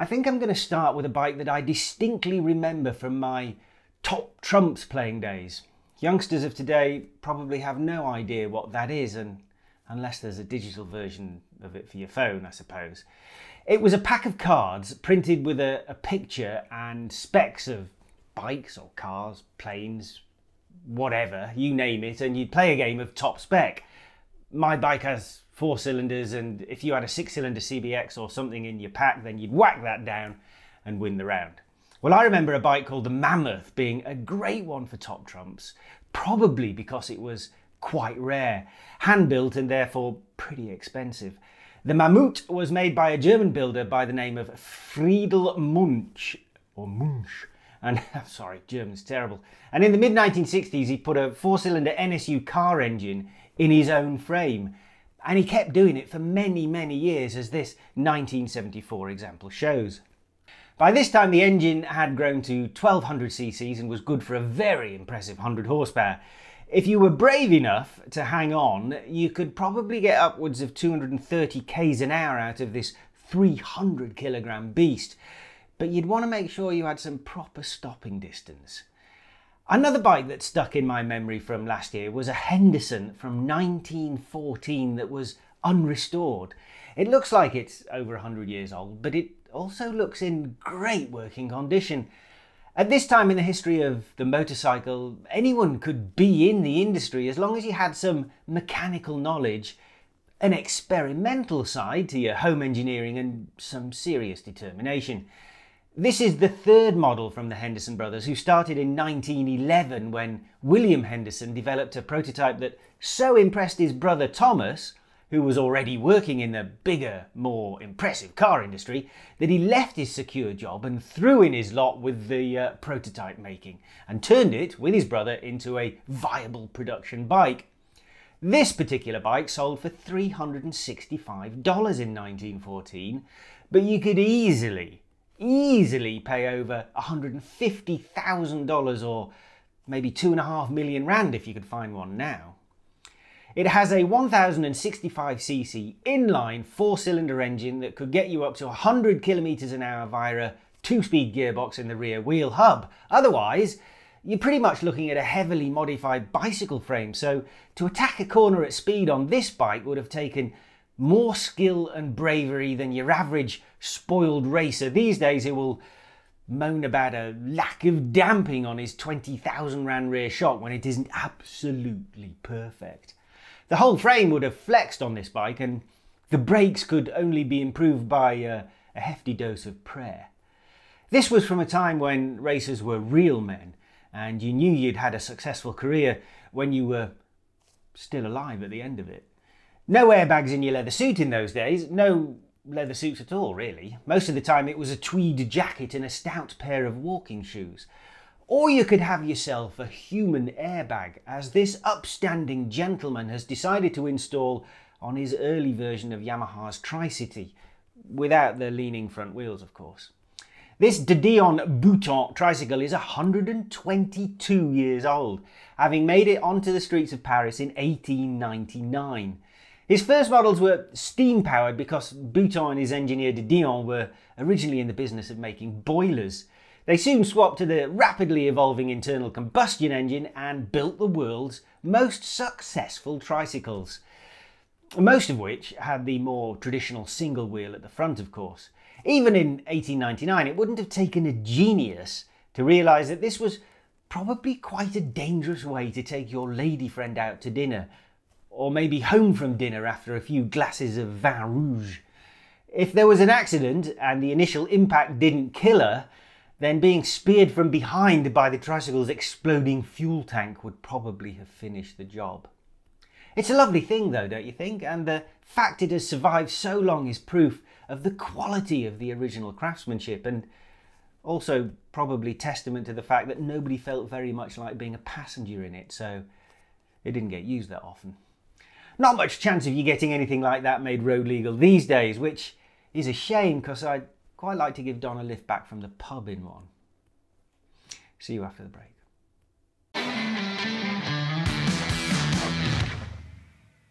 I think I'm going to start with a bike that I distinctly remember from my top trumps playing days. Youngsters of today probably have no idea what that is, and unless there's a digital version of it for your phone, I suppose. It was a pack of cards printed with a picture and specs of bikes or cars, planes, whatever, you name it, and you'd play a game of top spec. My bike has 4 cylinders, and if you had a 6-cylinder CBX or something in your pack, then you'd whack that down and win the round. Well, I remember a bike called the Mammoth being a great one for top trumps, probably because it was quite rare, hand-built and therefore pretty expensive. The Mammut was made by a German builder by the name of Friedel Munch, or Munch, and sorry, German's terrible. And in the mid-1960s, he put a 4-cylinder NSU car engine in his own frame, and he kept doing it for many, many years, as this 1974 example shows. By this time, the engine had grown to 1200 cc's and was good for a very impressive 100 horsepower. If you were brave enough to hang on, you could probably get upwards of 230 k's an hour out of this 300 kilogram beast, but you'd want to make sure you had some proper stopping distance. Another bike that stuck in my memory from last year was a Henderson from 1914 that was unrestored. It looks like it's over 100 years old, but it also looks in great working condition. At this time in the history of the motorcycle, anyone could be in the industry as long as you had some mechanical knowledge, an experimental side to your home engineering, and some serious determination. This is the third model from the Henderson brothers, who started in 1911 when William Henderson developed a prototype that so impressed his brother Thomas, who was already working in the bigger, more impressive car industry, that he left his secure job and threw in his lot with the prototype making and turned it, with his brother, into a viable production bike. This particular bike sold for $365 in 1914, but you could easily pay over $150,000, or maybe 2.5 million rand if you could find one now. It has a 1065cc inline 4-cylinder engine that could get you up to 100 kilometers an hour via a 2-speed gearbox in the rear wheel hub. Otherwise, you're pretty much looking at a heavily modified bicycle frame, so to attack a corner at speed on this bike would have taken more skill and bravery than your average spoiled racer these days, who will moan about a lack of damping on his 20,000 rand rear shock when it isn't absolutely perfect. The whole frame would have flexed on this bike, and the brakes could only be improved by a hefty dose of prayer. This was from a time when racers were real men, and you knew you'd had a successful career when you were still alive at the end of it. No airbags in your leather suit in those days, no leather suits at all really. Most of the time it was a tweed jacket and a stout pair of walking shoes. Or you could have yourself a human airbag, as this upstanding gentleman has decided to install on his early version of Yamaha's Tri-City, without the leaning front wheels of course. This Dion Bouton tricycle is 122 years old, having made it onto the streets of Paris in 1899. His first models were steam-powered because Bouton and his engineer Dion were originally in the business of making boilers. They soon swapped to the rapidly evolving internal combustion engine and built the world's most successful tricycles. Most of which had the more traditional single wheel at the front, of course. Even in 1899, it wouldn't have taken a genius to realise that this was probably quite a dangerous way to take your lady friend out to dinner, or maybe home from dinner after a few glasses of vin rouge. If there was an accident and the initial impact didn't kill her, then being speared from behind by the tricycle's exploding fuel tank would probably have finished the job. It's a lovely thing though, don't you think? And the fact it has survived so long is proof of the quality of the original craftsmanship, and also probably testament to the fact that nobody felt very much like being a passenger in it, so it didn't get used that often. Not much chance of you getting anything like that made road legal these days, which is a shame because I'd quite like to give Don a lift back from the pub in one. See you after the break.